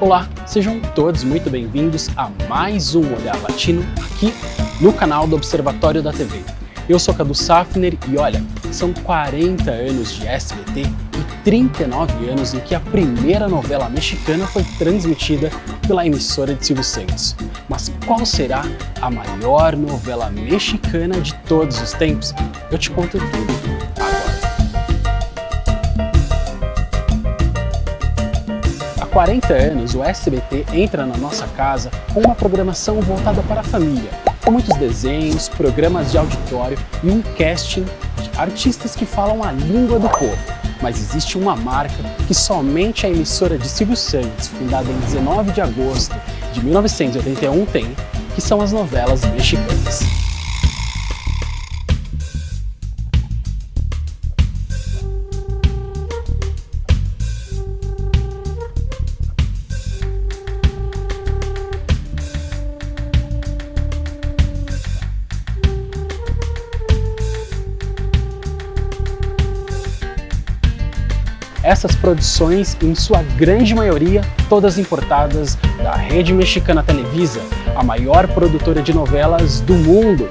Olá, sejam todos muito bem-vindos a mais um Olhar Latino aqui no canal do Observatório da TV. Eu sou Cadu Safner e olha, são 40 anos de SBT e 39 anos em que a primeira novela mexicana foi transmitida pela emissora de Silvio Santos. Mas qual será a maior novela mexicana de todos os tempos? Eu te conto tudo agora. Há 40 anos, o SBT entra na nossa casa com uma programação voltada para a família, com muitos desenhos, programas de auditório e um casting de artistas que falam a língua do povo. Mas existe uma marca que somente a emissora de Silvio Santos, fundada em 19 de agosto de 1981, tem, que são as novelas mexicanas. Essas produções, em sua grande maioria, todas importadas da Rede Mexicana Televisa, a maior produtora de novelas do mundo.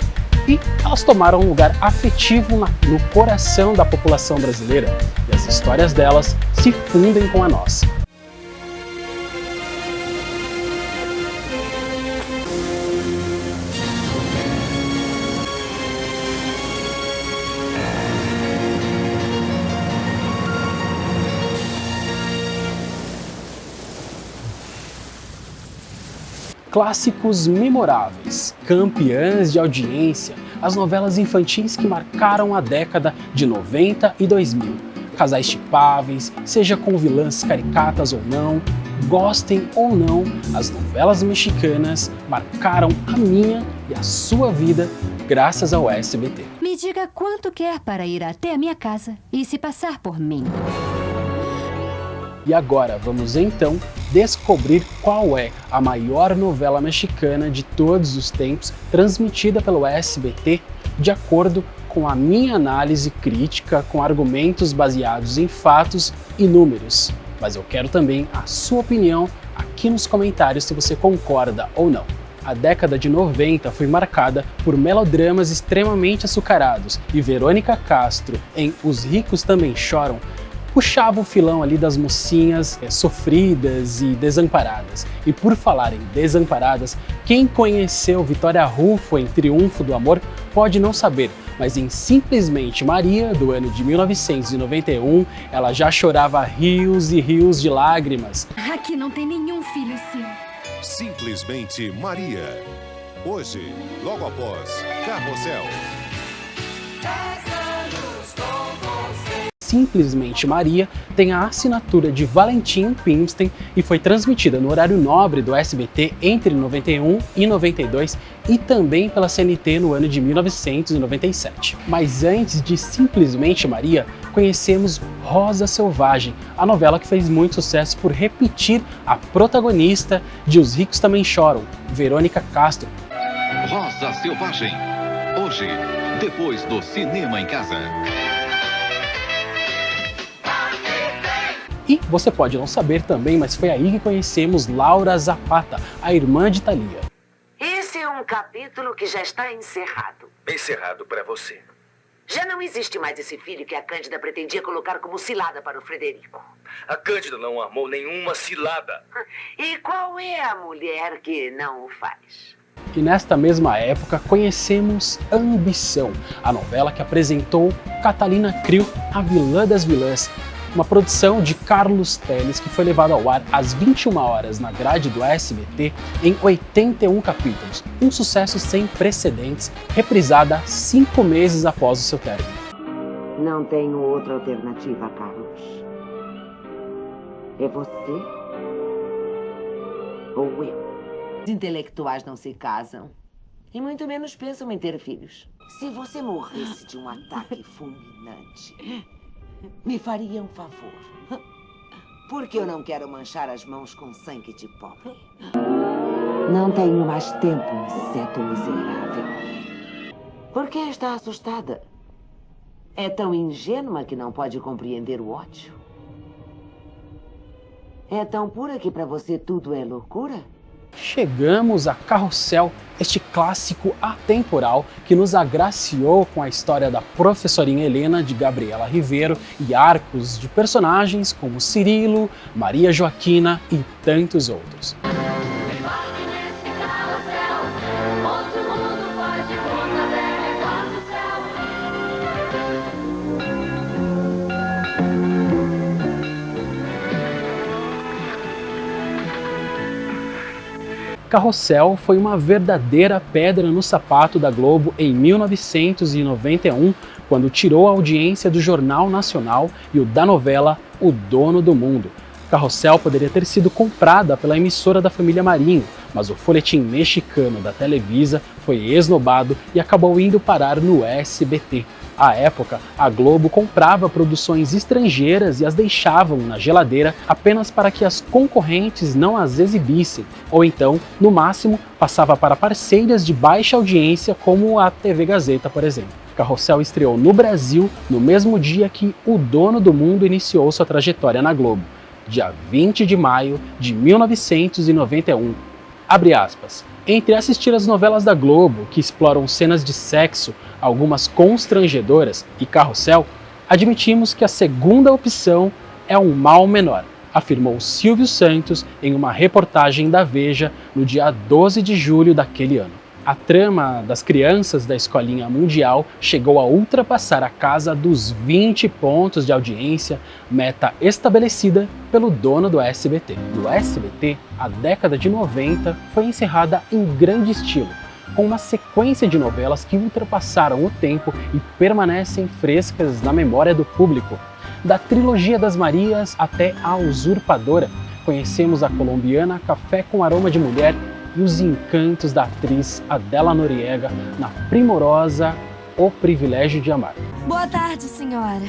E elas tomaram um lugar afetivo no coração da população brasileira. E as histórias delas se fundem com a nossa. Clássicos memoráveis, campeãs de audiência, as novelas infantis que marcaram a década de 90 e 2000. Casais chipáveis, seja com vilãs caricatas ou não, gostem ou não, as novelas mexicanas marcaram a minha e a sua vida graças ao SBT. Me diga quanto quer para ir até a minha casa e se passar por mim. E agora vamos então descobrir qual é a maior novela mexicana de todos os tempos transmitida pelo SBT de acordo com a minha análise crítica com argumentos baseados em fatos e números. Mas eu quero também a sua opinião aqui nos comentários se você concorda ou não. A década de 90 foi marcada por melodramas extremamente açucarados e Verônica Castro, em Os Ricos Também Choram, puxava o filão ali das mocinhas sofridas e desamparadas. E por falar em desamparadas, quem conheceu Vitória Rufo em Triunfo do Amor pode não saber, mas em Simplesmente Maria, do ano de 1991, ela já chorava rios e rios de lágrimas. Aqui não tem nenhum filho seu. Simplesmente Maria. Hoje, logo após Carrossel. Simplesmente Maria tem a assinatura de Valentim Pimstein e foi transmitida no horário nobre do SBT entre 91 e 92 e também pela CNT no ano de 1997. Mas antes de Simplesmente Maria, conhecemos Rosa Selvagem, a novela que fez muito sucesso por repetir a protagonista de Os Ricos Também Choram, Verônica Castro. Rosa Selvagem, hoje, depois do Cinema em Casa. E você pode não saber também, mas foi aí que conhecemos Laura Zapata, a irmã de Thalia. Esse é um capítulo que já está encerrado. Encerrado para você. Já não existe mais esse filho que a Cândida pretendia colocar como cilada para o Frederico. A Cândida não armou nenhuma cilada. E qual é a mulher que não o faz? E nesta mesma época conhecemos Ambição, a novela que apresentou Catalina Krill, a vilã das vilãs, uma produção de Carlos Telles que foi levada ao ar às 21 horas na grade do SBT em 81 capítulos, um sucesso sem precedentes, reprisada 5 meses após o seu término. Não tenho outra alternativa, Carlos. É você ou eu. Os intelectuais não se casam e muito menos pensam em ter filhos. Se você morresse de um ataque fulminante, me faria um favor. Porque eu não quero manchar as mãos com sangue de pobre. Não tenho mais tempo, inseto miserável. Por que está assustada? É tão ingênua que não pode compreender o ódio? É tão pura que pra você tudo é loucura? Chegamos a Carrossel, este clássico atemporal que nos agraciou com a história da professorinha Helena de Gabriela Ribeiro e arcos de personagens como Cirilo, Maria Joaquina e tantos outros. Carrossel foi uma verdadeira pedra no sapato da Globo em 1991, quando tirou a audiência do Jornal Nacional e o da novela O Dono do Mundo. Carrossel poderia ter sido comprada pela emissora da família Marinho, mas o folhetim mexicano da Televisa foi esnobado e acabou indo parar no SBT. À época, a Globo comprava produções estrangeiras e as deixavam na geladeira apenas para que as concorrentes não as exibissem, ou então, no máximo, passava para parceiras de baixa audiência como a TV Gazeta, por exemplo. Carrossel estreou no Brasil no mesmo dia que O Dono do Mundo iniciou sua trajetória na Globo, dia 20 de maio de 1991. Abre aspas. Entre assistir as novelas da Globo, que exploram cenas de sexo, algumas constrangedoras, e Carrossel, admitimos que a segunda opção é um mal menor, afirmou Silvio Santos em uma reportagem da Veja no dia 12 de julho daquele ano. A trama das crianças da Escolinha Mundial chegou a ultrapassar a casa dos 20 pontos de audiência, meta estabelecida pelo dono do SBT. No SBT, a década de 90 foi encerrada em grande estilo, com uma sequência de novelas que ultrapassaram o tempo e permanecem frescas na memória do público. Da trilogia das Marias até a Usurpadora, conhecemos a colombiana Café com Aroma de Mulher e os encantos da atriz Adéla Noriega na primorosa O Privilégio de Amar. Boa tarde, senhora.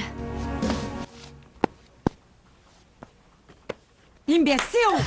Imbecil!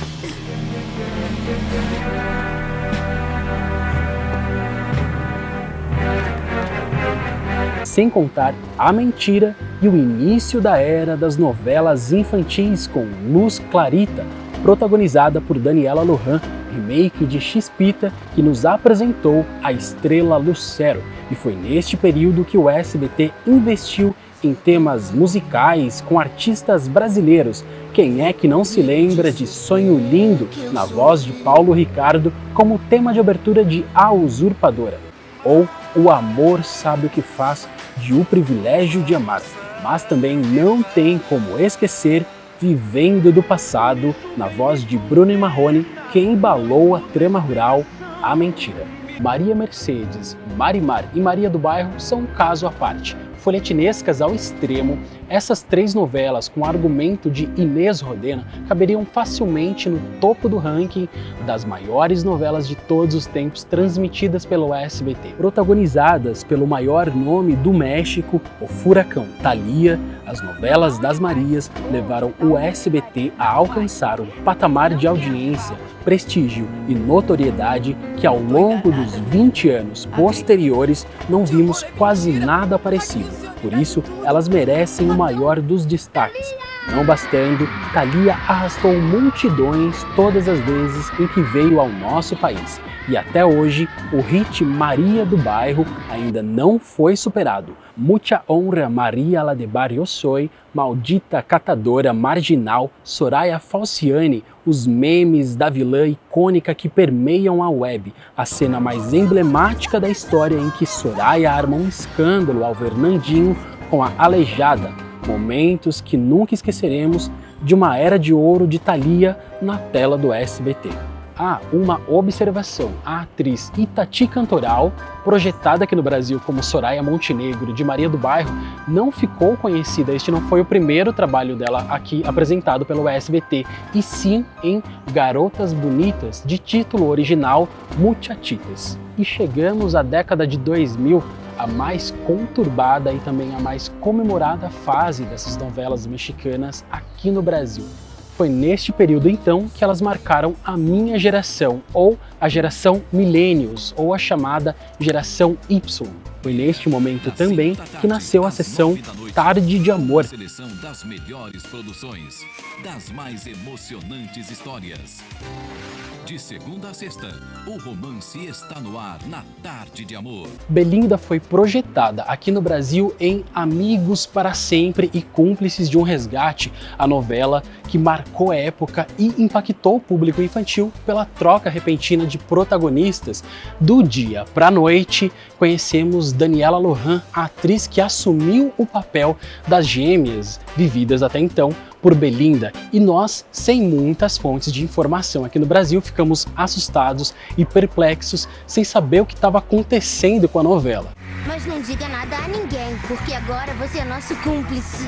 Sem contar A Mentira e o início da era das novelas infantis com Luz Clarita, protagonizada por Daniela Lohan, remake de Chispita, que nos apresentou a estrela Lucero, e foi neste período que o SBT investiu em temas musicais com artistas brasileiros. Quem é que não se lembra de Sonho Lindo, na voz de Paulo Ricardo, como tema de abertura de A Usurpadora? Ou O Amor Sabe o que Faz, de O Privilégio de Amar. Mas também não tem como esquecer Vivendo do Passado, na voz de Bruno e Marrone, que embalou a trama rural A Mentira. Maria Mercedes, Marimar e Maria do Bairro são um caso à parte. Folhetinescas ao extremo, essas três novelas com argumento de Inês Rodena caberiam facilmente no topo do ranking das maiores novelas de todos os tempos transmitidas pelo SBT. Protagonizadas pelo maior nome do México, o Furacão Thalia, as novelas das Marias levaram o SBT a alcançar um patamar de audiência, prestígio e notoriedade que ao longo dos 20 anos posteriores não vimos quase nada parecido. Por isso, elas merecem o maior dos destaques. Não bastando, Thalia arrastou multidões todas as vezes em que veio ao nosso país. E até hoje, o hit Maria do Bairro ainda não foi superado. Mucha honra Maria la de Barrio Soy, Maldita Catadora Marginal, Soraya Falciani, os memes da vilã icônica que permeiam a web, a cena mais emblemática da história em que Soraya arma um escândalo ao ver Nandinho com a Aleijada, momentos que nunca esqueceremos de uma era de ouro de Thalia na tela do SBT. Ah, uma observação, a atriz Itati Cantoral, projetada aqui no Brasil como Soraya Montenegro de Maria do Bairro, não ficou conhecida, este não foi o primeiro trabalho dela aqui apresentado pelo SBT, e sim em Garotas Bonitas, de título original Muchachitas. E chegamos à década de 2000, a mais conturbada e também a mais comemorada fase dessas novelas mexicanas aqui no Brasil. Foi neste período então que elas marcaram a minha geração, ou a geração Millennials, ou a chamada geração Y. Foi neste momento também que nasceu a sessão Tarde de Amor. Seleção das melhores produções, das mais emocionantes histórias. De segunda a sexta, o romance está no ar na Tarde de Amor. Belinda foi projetada aqui no Brasil em Amigos para Sempre e Cúmplices de um Resgate, a novela que marcou a época e impactou o público infantil pela troca repentina de protagonistas. Do dia para a noite, conhecemos Daniela Lohan, a atriz que assumiu o papel das gêmeas vividas até então por Belinda, e nós, sem muitas fontes de informação aqui no Brasil, ficamos assustados e perplexos sem saber o que estava acontecendo com a novela. Mas não diga nada a ninguém, porque agora você é nosso cúmplice.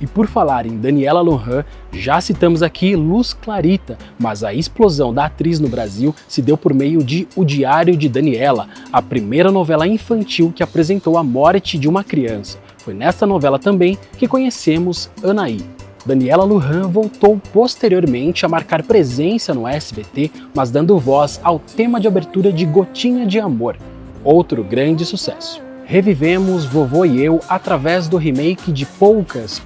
E por falar em Daniela Lohan, já citamos aqui Luz Clarita, mas a explosão da atriz no Brasil se deu por meio de O Diário de Daniela, a primeira novela infantil que apresentou a morte de uma criança. Foi nessa novela também que conhecemos Anaí. Daniela Lohan voltou posteriormente a marcar presença no SBT, mas dando voz ao tema de abertura de Gotinha de Amor, outro grande sucesso. Revivemos Vovô e Eu através do remake de Poucas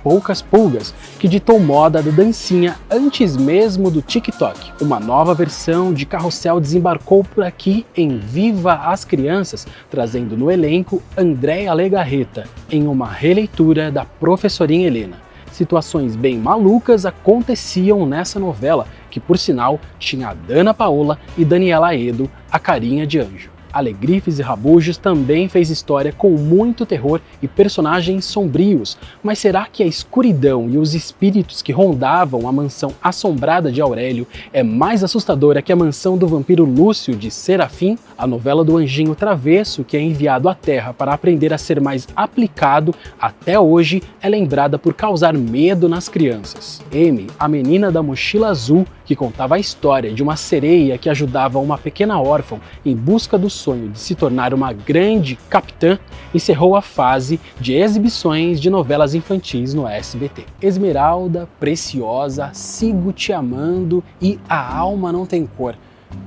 Pulgas, que ditou moda da dancinha antes mesmo do TikTok. Uma nova versão de Carrossel desembarcou por aqui em Viva as Crianças, trazendo no elenco Andréa Legarreta, em uma releitura da Professorinha Helena. Situações bem malucas aconteciam nessa novela, que por sinal tinha a Dana Paola e Daniela Aedo, a carinha de anjo. Alegrifes e Rabujos também fez história com muito terror e personagens sombrios, mas será que a escuridão e os espíritos que rondavam a mansão assombrada de Aurélio é mais assustadora que a mansão do vampiro Lúcio de Serafim? A novela do anjinho travesso, que é enviado à Terra para aprender a ser mais aplicado, até hoje é lembrada por causar medo nas crianças. Amy, a menina da mochila azul, que contava a história de uma sereia que ajudava uma pequena órfã em busca do sonho de se tornar uma grande capitã, encerrou a fase de exibições de novelas infantis no SBT. Esmeralda, Preciosa, Sigo Te Amando e A Alma Não Tem Cor.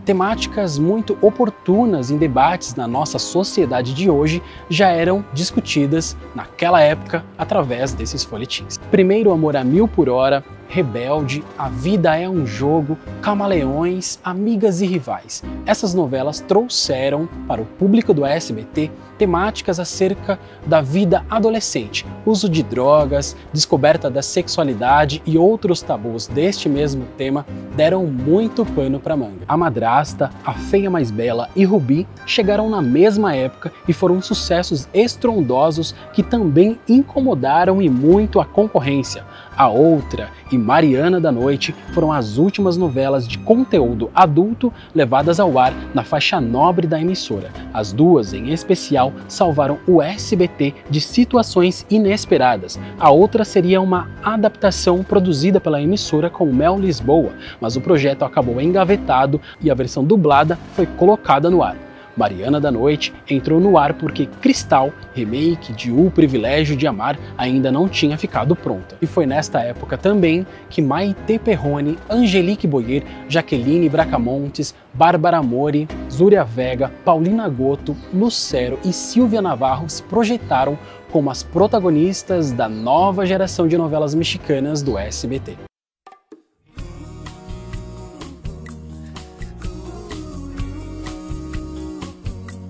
Temáticas muito oportunas em debates na nossa sociedade de hoje já eram discutidas naquela época através desses folhetins. Primeiro Amor a Mil por Hora, Rebelde, A Vida é um Jogo, Camaleões, Amigas e Rivais. Essas novelas trouxeram para o público do SBT temáticas acerca da vida adolescente, uso de drogas, descoberta da sexualidade e outros tabus deste mesmo tema deram muito pano para manga. A Madrasta, A Feia Mais Bela e Rubi chegaram na mesma época e foram sucessos estrondosos que também incomodaram e muito a concorrência. A Outra e Mariana da Noite foram as últimas novelas de conteúdo adulto levadas ao ar na faixa nobre da emissora. As duas, em especial, salvaram o SBT de situações inesperadas. A outra seria uma adaptação produzida pela emissora com Mel Lisboa, mas o projeto acabou engavetado e a versão dublada foi colocada no ar. Mariana da Noite entrou no ar porque Cristal, remake de O Privilégio de Amar, ainda não tinha ficado pronta. E foi nesta época também que Maite Perrone, Angelique Boyer, Jaqueline Bracamontes, Bárbara Mori, Zúria Vega, Paulina Goto, Lucero e Silvia Navarro se projetaram como as protagonistas da nova geração de novelas mexicanas do SBT.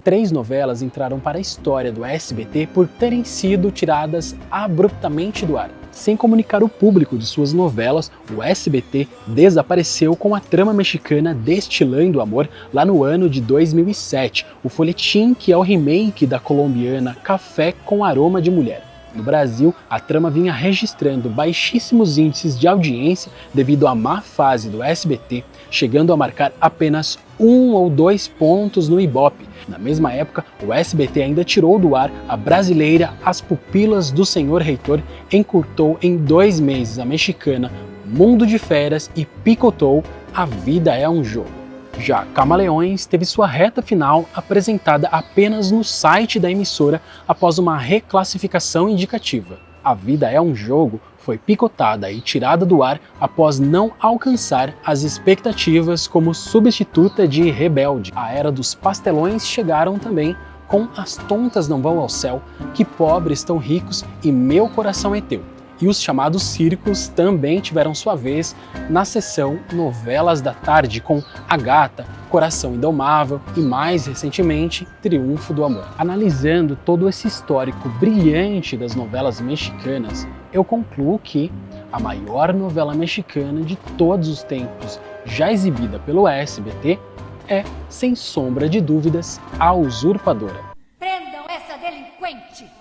Três novelas entraram para a história do SBT por terem sido tiradas abruptamente do ar. Sem comunicar o público de suas novelas, o SBT desapareceu com a trama mexicana Destilando Amor lá no ano de 2007, o folhetim que é o remake da colombiana Café com Aroma de Mulher. No Brasil, a trama vinha registrando baixíssimos índices de audiência devido à má fase do SBT, chegando a marcar apenas 1 ou 2 pontos no Ibope. Na mesma época, o SBT ainda tirou do ar a brasileira As Pupilas do Senhor Reitor, encurtou em 2 meses a mexicana Mundo de Feras e picotou A Vida é um Jogo. Já Camaleões teve sua reta final apresentada apenas no site da emissora após uma reclassificação indicativa. A Vida é um Jogo foi picotada e tirada do ar após não alcançar as expectativas como substituta de Rebelde. A era dos pastelões chegaram também com As Tontas Não Vão ao Céu, Que Pobres Tão Ricos e Meu Coração é Teu. E os chamados circos também tiveram sua vez na sessão Novelas da Tarde, com A Gata, Coração Indomável e, mais recentemente, Triunfo do Amor. Analisando todo esse histórico brilhante das novelas mexicanas, eu concluo que a maior novela mexicana de todos os tempos, já exibida pelo SBT, é, sem sombra de dúvidas, A Usurpadora. Prendam essa delinquente!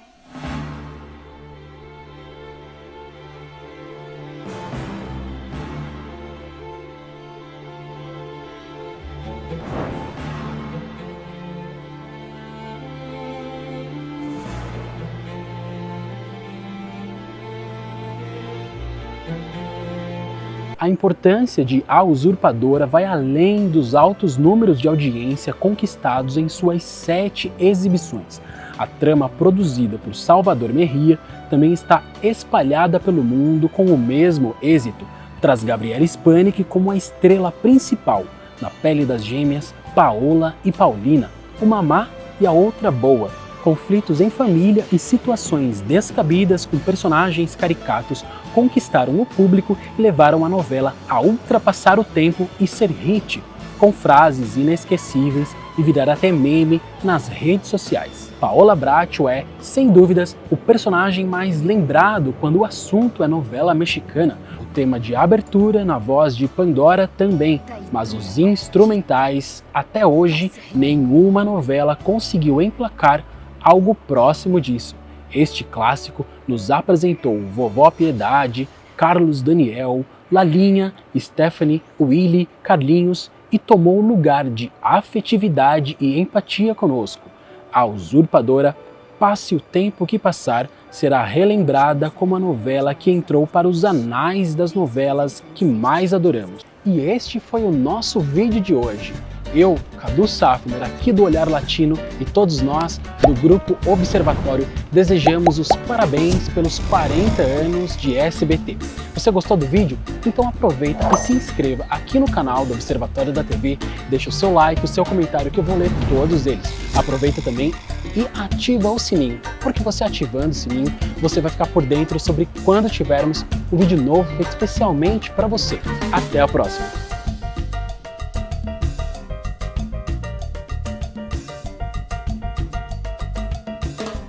A importância de A Usurpadora vai além dos altos números de audiência conquistados em suas 7 exibições. A trama produzida por Salvador Merria também está espalhada pelo mundo com o mesmo êxito. Traz Gabriela Spanik como a estrela principal, na pele das gêmeas Paola e Paulina, uma má e a outra boa. Conflitos em família e situações descabidas com personagens caricatos conquistaram o público e levaram a novela a ultrapassar o tempo e ser hit, com frases inesquecíveis e virar até meme nas redes sociais. Paola Bracho é, sem dúvidas, o personagem mais lembrado quando o assunto é novela mexicana. O tema de abertura na voz de Pandora também, mas os instrumentais, até hoje, nenhuma novela conseguiu emplacar algo próximo disso. Este clássico nos apresentou Vovó Piedade, Carlos Daniel, Lalinha, Stephanie, Willy, Carlinhos e tomou o lugar de afetividade e empatia conosco. A Usurpadora, passe o tempo que passar, será relembrada como a novela que entrou para os anais das novelas que mais adoramos. E este foi o nosso vídeo de hoje. Eu, Cadu Safner, aqui do Olhar Latino, e todos nós, do Grupo Observatório, desejamos os parabéns pelos 40 anos de SBT. Você gostou do vídeo? Então aproveita e se inscreva aqui no canal do Observatório da TV, deixa o seu like, o seu comentário que eu vou ler todos eles. Aproveita também e ativa o sininho, porque você ativando o sininho, você vai ficar por dentro sobre quando tivermos um vídeo novo feito especialmente para você. Até a próxima!